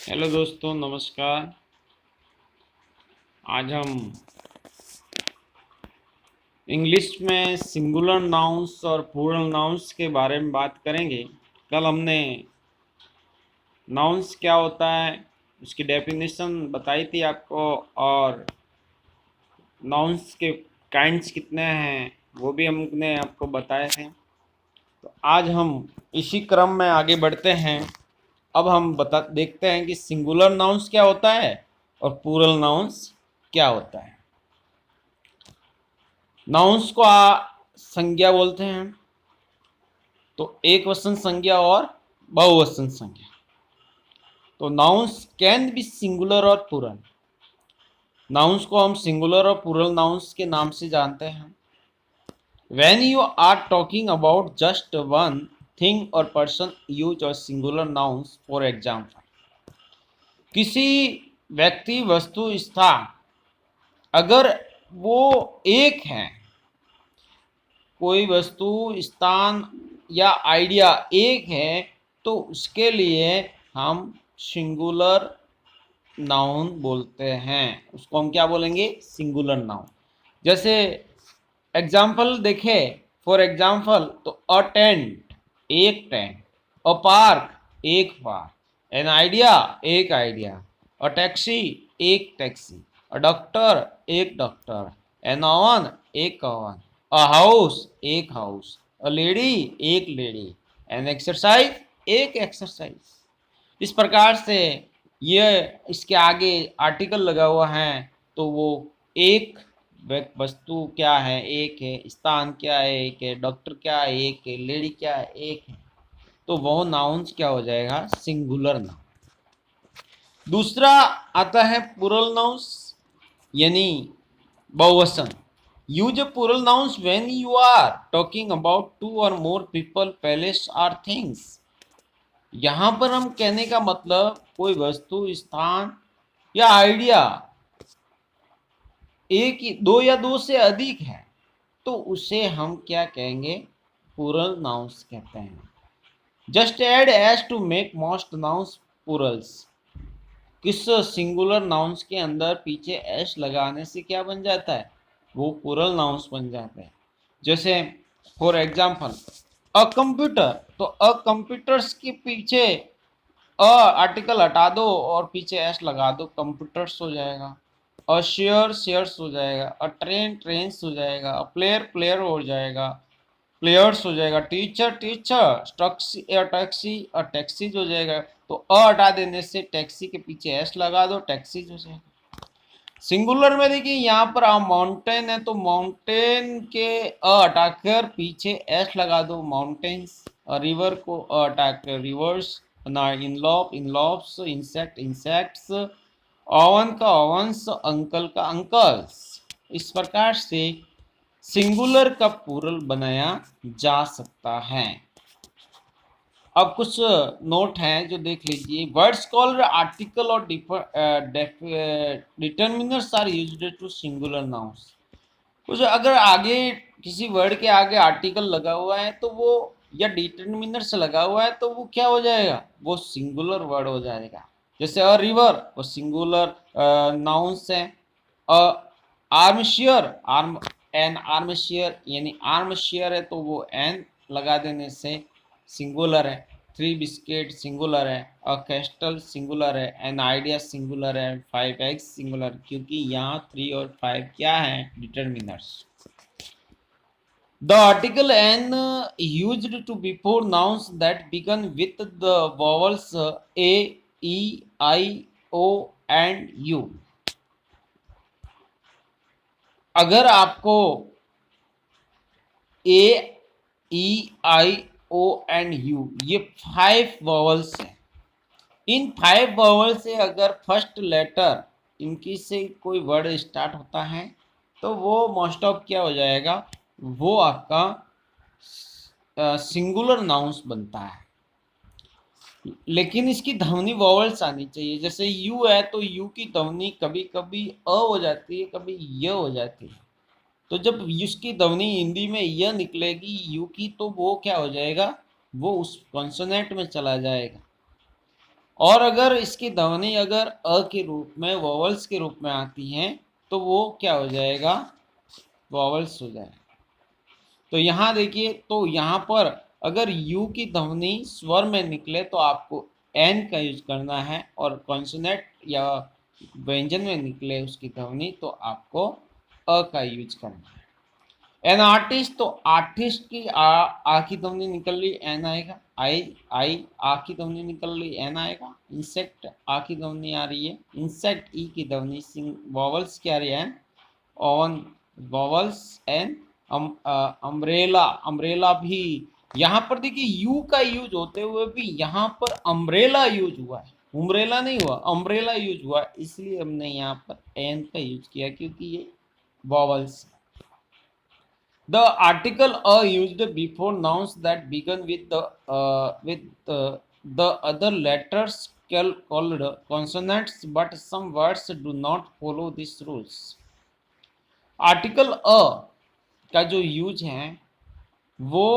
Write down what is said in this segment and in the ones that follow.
Hello दोस्तों, नमस्कार। आज हम इंग्लिश में सिंगुलर नाउन्स और प्लूरल नाउन्स के बारे में बात करेंगे। कल हमने नाउन्स क्या होता है उसकी डेफिनेशन बताई थी आपको, और नाउन्स के काइंड्स कितने हैं वो भी हमने आपको बताए थे। तो आज हम इसी क्रम में आगे बढ़ते हैं। अब हम देखते हैं कि सिंगुलर नाउन्स क्या होता है और प्लूरल नाउन्स क्या होता है। नाउन्स को संज्ञा बोलते हैं। तो एक वचन संज्ञा और बहुवचन संज्ञा। तो नाउन्स कैन बी सिंगुलर और प्लूरल। नाउन्स को हम सिंगुलर और प्लूरल नाउन्स के नाम से जानते हैं। When you are talking about just one thing or person, use or singular nouns. For example, किसी व्यक्ति, वस्तु, स्थान अगर वो एक है, कोई वस्तु, स्थान या आइडिया एक है, तो उसके लिए हम सिंगुलर नाउन बोलते हैं। उसको हम क्या बोलेंगे? Singular noun. जैसे एग्जाम्पल देखें, फॉर एग्जाम्पल, तो अ टेंट, एक टेंट। अ पार्क, एक पार्क। एन आइडिया, एक आइडिया। अ टैक्सी, एक टैक्सी। अ डॉक्टर, एक डॉक्टर। एन ओवन, एक ओवन। अ हाउस, एक हाउस। अ लेडी, एक लेडी। एन एक्सरसाइज, एक एक्सरसाइज। इस प्रकार से ये इसके आगे आर्टिकल लगा हुआ है, तो वो एक वस्तु क्या है? एक है। स्थान क्या है? एक है। डॉक्टर क्या है? एक है। लेडी क्या है? एक है। तो वो नाउन्स क्या हो जाएगा? Singular noun. दूसरा आता है प्लूरल नाउन्स, यानी बहुवचन। Use plural nouns when you are talking about two or more people, place or things. यहां पर हम कहने का मतलब कोई वस्तु, स्थान या आइडिया एक, दो या दो से अधिक है, तो उसे हम क्या कहेंगे? प्लूरल नाउन्स कहते हैं। Just add S to make most nouns plurals. किस सिंगुलर नाउन्स के अंदर पीछे एस लगाने से क्या बन जाता है? वो प्लूरल नाउन्स बन जाते हैं। जैसे फॉर एग्जाम्पल, अ कंप्यूटर, तो अ कंप्यूटर्स के पीछे आर्टिकल हटा दो और पीछे एस लगा दो, कंप्यूटर्स हो जाएगा। अ शेयर, शेयर्स हो जाएगा। अ ट्रेन, ट्रेन्स हो जाएगा। अ प्लेयर, प्लेयर हो जाएगा, प्लेयर्स हो जाएगा। Teacher, teacher. Taxi, taxi, taxis हो जाएगा। तो हटा देने से टैक्सी के पीछे एस लगा दो, टैक्सीज हो जाएगा। सिंगुलर में देखिए, यहाँ पर माउंटेन है, तो माउंटेन के हटाकर पीछे एस लगा दो, माउंटेन्स। रिवर को हटाकर रिवर्स, इनलॉप, इनलॉप्स। Insect, insects. ओवन का ओवंस, अंकल का अंकल्स। इस प्रकार से सिंगुलर का प्लूरल बनाया जा सकता है। अब कुछ नोट हैं जो देख लीजिए। वर्ड्स कॉल्ड आर्टिकल और determiners are used to singular nouns. कुछ अगर आगे किसी वर्ड के आगे आर्टिकल लगा हुआ है तो वो, या डिटर्मिनर से लगा हुआ है, तो वो क्या हो जाएगा? वो सिंगुलर वर्ड हो जाएगा। जैसे अ रिवर, वो सिंगुलर नाउन्स है। A arm chair, arm, an arm chair, यानी आर्म शेयर है, तो वो एन लगा देने से सिंगुलर है। थ्री बिस्किट सिंगुलर है। अ कैस्टल सिंगुलर है। एन आइडिया सिंगुलर है। फाइव एग्स सिंगुलर, क्योंकि यहाँ थ्री और फाइव क्या है? Determiners. The article n used to before nouns that begin with the vowels a, e, I, o and u। अगर आपको ए, ई, आई, ओ एंड यू, ये 5 वॉवल्स हैं। इन 5 वॉवल से अगर फर्स्ट लेटर इनकी से कोई वर्ड स्टार्ट होता है, तो वो मोस्ट ऑफ क्या हो जाएगा? वो आपका सिंगुलर नाउन्स बनता है। लेकिन इसकी ध्वनि वॉवल्स आनी चाहिए। जैसे यू है, तो यू की ध्वनि कभी कभी अ हो जाती है, कभी य हो जाती है। तो जब इसकी ध्वनि हिंदी में य निकलेगी यू की, तो वो क्या हो जाएगा? वो उस कॉन्सोनेंट में चला जाएगा। और अगर इसकी ध्वनि अगर अ के रूप में वॉवल्स के रूप में आती हैं तो वो क्या हो जाएगा, वॉवल्स हो जाएगा। तो यहाँ देखिए, तो यहाँ पर अगर यू की ध्वनि स्वर में निकले तो आपको एन का यूज करना है, और कॉन्सोनेंट या व्यंजन में निकले उसकी ध्वनि तो आपको अ का यूज करना है। एन आर्टिस्ट, तो आर्टिस्ट की आ की ध्वनि निकल रही एन आएगा। आई आ की ध्वनि निकल रही एन आएगा। इंसेक्ट आ की ध्वनि आ रही है, इंसेक्ट ई की ध्वनि, वॉवल्स क्या आ रही है, on vowels an. Umbrella, umbrella भी यहाँ पर देखिए यू का यूज होते हुए भी यहाँ पर अम्ब्रेला यूज हुआ है, उम्ब्रेला नहीं हुआ, अम्ब्रेला यूज हुआ, इसलिए हमने यहाँ पर एन का यूज किया क्योंकि ये vowels. The article a used before nouns that begin with the other letters called consonants, but some words do not follow these rules. Article a का जो यूज है वो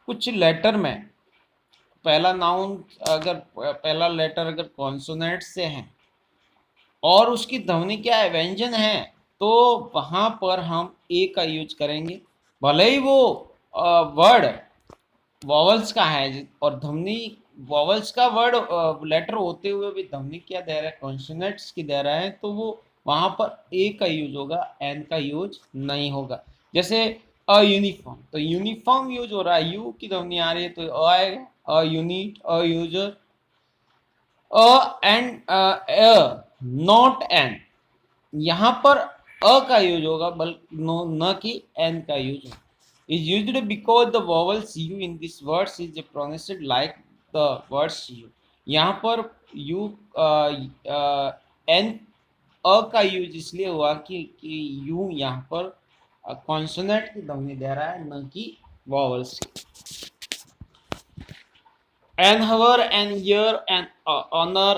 कुछ लेटर में, पहला नाउन अगर पहला लेटर अगर कॉन्सोनेंट से है और उसकी ध्वनि क्या है, व्यंजन है, तो वहां पर हम ए का यूज करेंगे, भले ही वो वर्ड वॉवल्स का है और ध्वनि वॉवल्स का वर्ड लेटर होते हुए भी ध्वनि क्या दे रहा है, कॉन्सोनेंट्स की दे रहा है, तो वो वहां पर ए का यूज होगा, एन का यूज नहीं होगा। जैसे अ यूनिफॉर्म, तो यूनिफॉर्म यूज हो रहा है, यू की ध्वनि आ रही है तो अ आएगा, a unit, a user, a and not an, यहाँ पर अ का यूज होगा बल्कि न कि एन का यूज होगा। is used because the vowels u in this words is pronounced like the words u। यहाँ पर u n अ का यूज इसलिए हुआ कि u यहाँ पर कॉन्सोनेंट की ध्वनि दे रहा है, न कि वॉवल्स की। And however and year and honor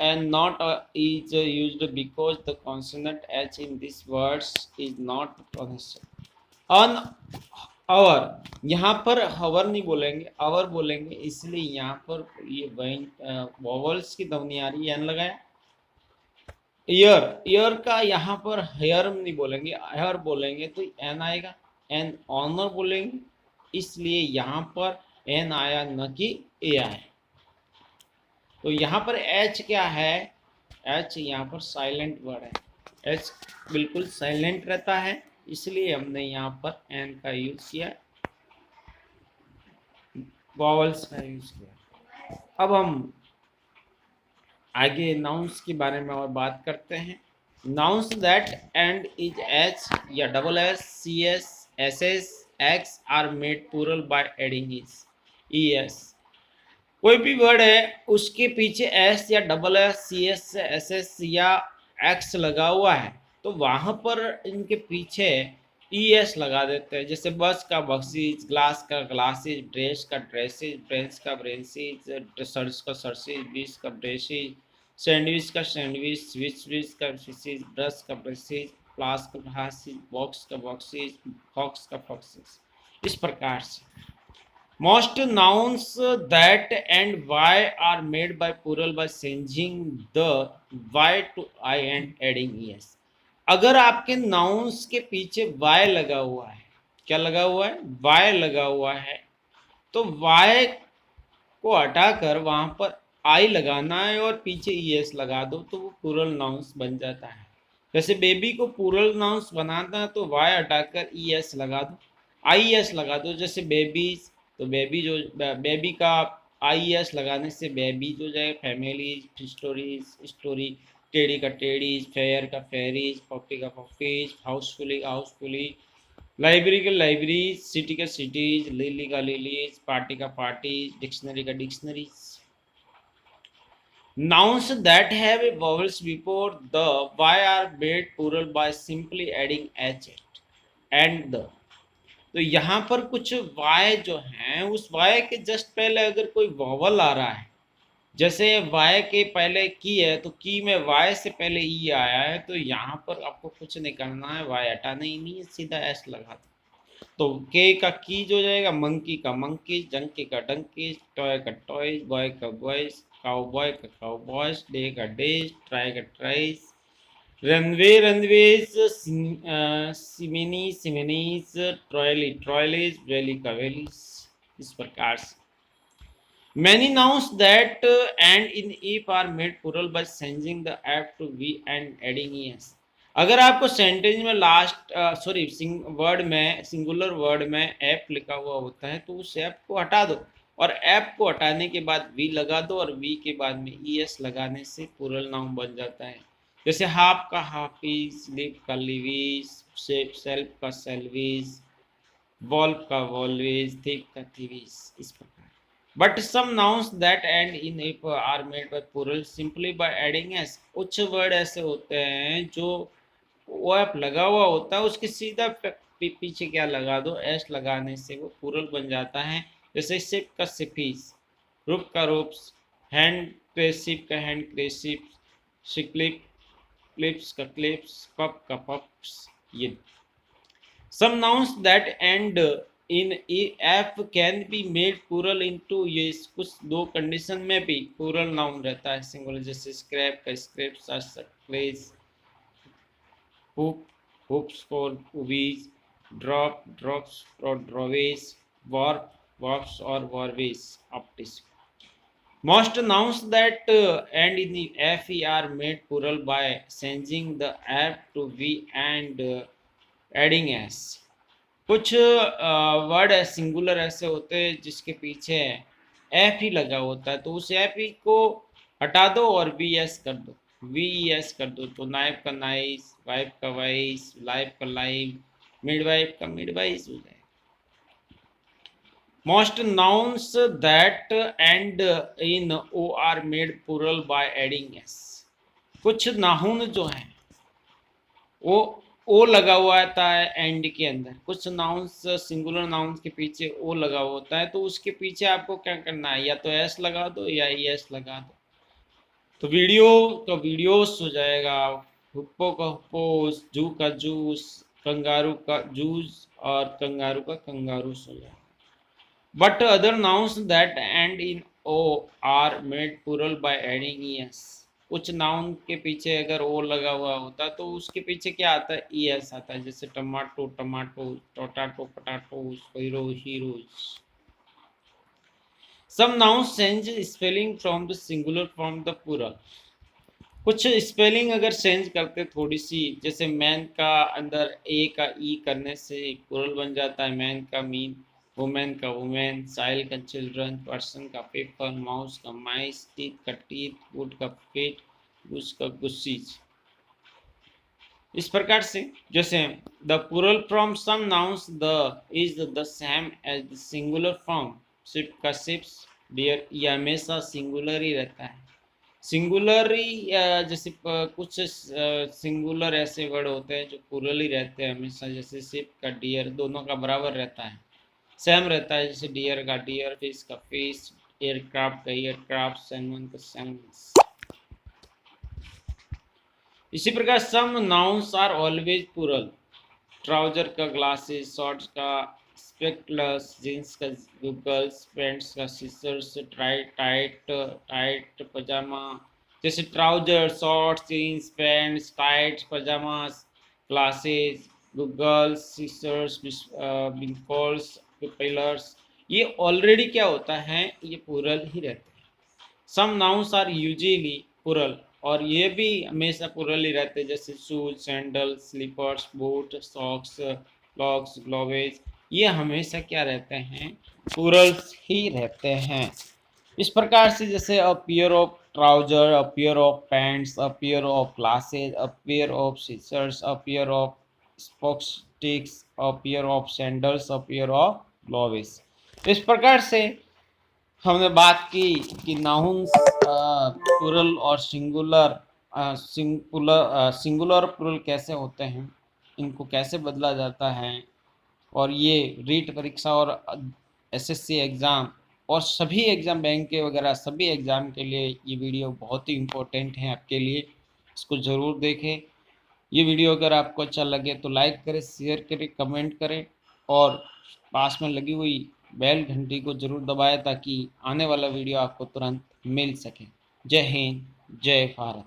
and not is used because the consonant h in these words is not pronounced। on our, यहाँ पर हवर नहीं बोलेंगे, अवर बोलेंगे, इसलिए यहाँ पर ये वॉवल्स की ध्वनि आ रही है, एन लगाया। ईयर, ईयर का यहाँ पर हेयर नहीं बोलेंगे, हेयर बोलेंगे तो एन आएगा। एन ऑनर बोलेंगे इसलिए यहाँ पर एन आया, न कि ए आया। तो यहाँ पर एच क्या है, एच यहाँ पर साइलेंट वर्ड है, एच बिल्कुल साइलेंट रहता है, इसलिए हमने यहाँ पर एन का यूज किया, वॉवल्स का यूज किया। अब हम आगे नाउन्स के बारे में और बात करते हैं। Nouns that end is H या double S, C S, S S, X are made plural by adding is E S. कोई भी वर्ड है उसके पीछे एस या double S, C S, S S या एक्स लगा हुआ है तो वहां पर इनके पीछे ई एस लगा देते हैं। जैसे बस का बक्सीज, ग्लास का ग्लासेज, ड्रेस का ड्रेसेज, ब्रेंच का ब्रेंचेज, सर्च का सर्सेज, बीस का ब्रेसेज, सैंडविच का सैंडविच, स्विच का फिशेज, ब्रश का ब्रशेज, फ्लास्क का फ्लासेज, बॉक्स का बॉक्सेज, फॉक्स का फॉक्सेज। इस प्रकार से most nouns that and y are made by plural by changing the y to I and adding es। अगर आपके नाउन्स के पीछे y लगा हुआ है, क्या लगा हुआ है, y लगा हुआ है, तो y को हटाकर वहां पर I लगाना है और पीछे es लगा दो तो वो प्लूरल नाउन्स बन जाता है। जैसे बेबी को प्लूरल नाउन्स बनाना है तो y हटाकर es लगा दो, es लगा दो। जैसे बेबीज, तो बेबी जो बेबी का IES लगाने से बेबी जो जाए, फैमिलीज, स्टोरीज, स्टोरी, टेडी का टेडीज, फेयर का फेरीज, पॉपी का पॉपीज, हाउसफुली हाउसफुली, लाइब्रेरी का लाइब्रेरीज, सिटी का सिटीज, लिली का लिलीज, पार्टी का पार्टीज, डिक्शनरी का dictionaries. Nouns that have vowels before the y are made plural by simply adding h and the। तो यहाँ पर कुछ y जो हैं उस y के जस्ट पहले अगर कोई वॉवल आ रहा है, जैसे y के पहले की है तो की में y से पहले ई आया है, तो यहाँ पर आपको कुछ नहीं करना है, y हटाना ही नहीं है, सीधा s लगा दो। तो के का कीज हो जाएगा, मंकी का मंकीज, डंकी का डंकीज, टॉय का टॉयज, बॉय का बॉयज, काउबॉय का काउबॉयज, डे का डेज, ट्राई का ट्राइज, रनवे रनवेज, सिमिनी सिमिनीज, ट्रॉयली ट्रॉयलीज, वैली का वैलीज। इस प्रकार से many nouns that end in ep are made plural by changing the f to v and adding es। अगर आपको सेंटेंस में लास्ट वर्ड में सिंगुलर वर्ड में एफ लिखा हुआ होता है तो उस एफ को हटा दो और एफ को हटाने के बाद वी लगा दो और वी के बाद में ई एस लगाने से प्लूरल नाउन बन जाता है। जैसे हाफ का हाफिज, लिव का लिवीज, सेल्फ का सेल्वीज, वॉल्व का वॉल्वेज, थिक का थिवीज। इस प्रकार but some nouns that end in ip are made by plural simply by adding s। कुछ वर्ड ऐसे होते हैं जो ओ एफ लगा हुआ होता है उसके सीधा पीछे क्या लगा दो, एस लगाने से वो प्लूरल बन जाता है। जैसे सिप का सिपीज, रूप का रूप्स, हैंड क्रेसिप का हैंड क्रेसिप, शिक्लिप क्लिप्स का क्लिप्स, पप का पप्स। ये some nouns that end in f can be made plural into ये कुछ दो कंडीशन में भी प्लूरल नाउन रहता है सिंगुलर, जैसे स्क्रैप का स्क्रैप्स, क्लेज, हुक हुक्स फॉर उवीज, ड्रॉप ड्रॉप्स और ड्रॉवेज, वार्प वार्प्स और वार्वेज ऑप्टिस। Most nouns that end in the fe are made plural by changing the f to v and adding s। कुछ वर्ड है सिंगुलर ऐसे होते हैं जिसके पीछे एफ ही लगा होता है तो उस एफ ही को हटा दो और वी एस कर दो, वी एस कर दो तो नाइफ का नाइस, वाइफ का वाइस, लाइफ का लाइव, मिडवाइफ का मिडवाइस हो जाए। Most nouns that end in o are made plural by adding s। कुछ नाउन जो हैं वो ओ लगा हुआ आता है एंड के अंदर, कुछ नाउन्स सिंगुलर नाउन्स के पीछे ओ लगा हुआ होता है तो उसके पीछे आपको क्या करना है, या तो एस लगा दो या ई एस लगा दो। तो वीडियो का वीडियोस हो जाएगा, हुप्पो का हुप्पोस, जू का जूस, कंगारू का जूस और कंगारू का कंगारूस हो जाएगा। But other nouns that end in O are made plural by adding E S. कुछ नाउन के पीछे अगर ओ लगा हुआ होता है तो उसके पीछे क्या आता है, ई एस आता है। जैसे टमाटो टमाटो, टोटाटो potato, hero heroes. Some nouns change spelling from the singular from the plural. कुछ स्पेलिंग अगर चेंज करते थोड़ी सी, जैसे मैन का अंदर ए का ई करने से प्लूरल बन जाता है मैन का मीन, वुमेन का वुमेन, चाइल्ड का चिल्ड्रन, पर्सन का पेपर, माउस का माइस, टीथ का टीथ, वुड का फीट, गुस का गुस्सीज। इस प्रकार से जैसे the plural from some nouns the is the same as the singular from ship का शिप्स, डियर, ये हमेशा सिंगुलर ही रहता है। सिंगुलर ही जैसे कुछ सिंगुलर ऐसे वर्ड होते हैं जो प्लूरल ही रहते हैं हमेशा, जैसे शिप का डियर दोनों का बराबर रहता है, सेम रहता है। जैसे डियर का डियर, फिश का फिश, एयरक्राफ्ट का एयरक्राफ्ट, सैलमन का सैलमन। इसी प्रकार some nouns are always plural, trouser का ग्लासेस, शॉर्ट्स का स्पेक्टकल्स, जींस का गूगल्स, पैंट्स का scissors, tight tight tight pyjama. जैसे trouser, shorts, jeans, pants, tight pyjama, glasses, goggles, scissors, बिनफॉल्स, पिलर्स, ये ऑलरेडी क्या होता है, ये प्लूरल ही रहते हैं। Some nouns are usually plural, और ये भी हमेशा प्लूरल ही रहते हैं, जैसे shoes, sandal, slippers, boot, socks, clogs, gloves, ये हमेशा क्या रहते हैं, प्लूरल ही रहते हैं। इस प्रकार से जैसे a pair of trouser, a pair of pants, a pair of glasses, a pair of scissors, a pair of spokes sticks, a pair of sandals, a pair of gloves. इस प्रकार से हमने बात की कि नाउन्स प्लूरल और singular singular plural कैसे होते हैं, इनको कैसे बदला जाता है, और ये रीट परीक्षा और एसएससी एग्ज़ाम और सभी एग्ज़ाम, बैंक के वगैरह सभी एग्ज़ाम के लिए ये वीडियो बहुत ही इम्पोर्टेंट है आपके लिए। इसको ज़रूर देखें। ये वीडियो अगर आपको अच्छा लगे तो लाइक करें, शेयर करें, कमेंट करें और पास में लगी हुई बेल घंटी को जरूर दबाएं ताकि आने वाला वीडियो आपको तुरंत मिल सके। जय हिंद, जय भारत।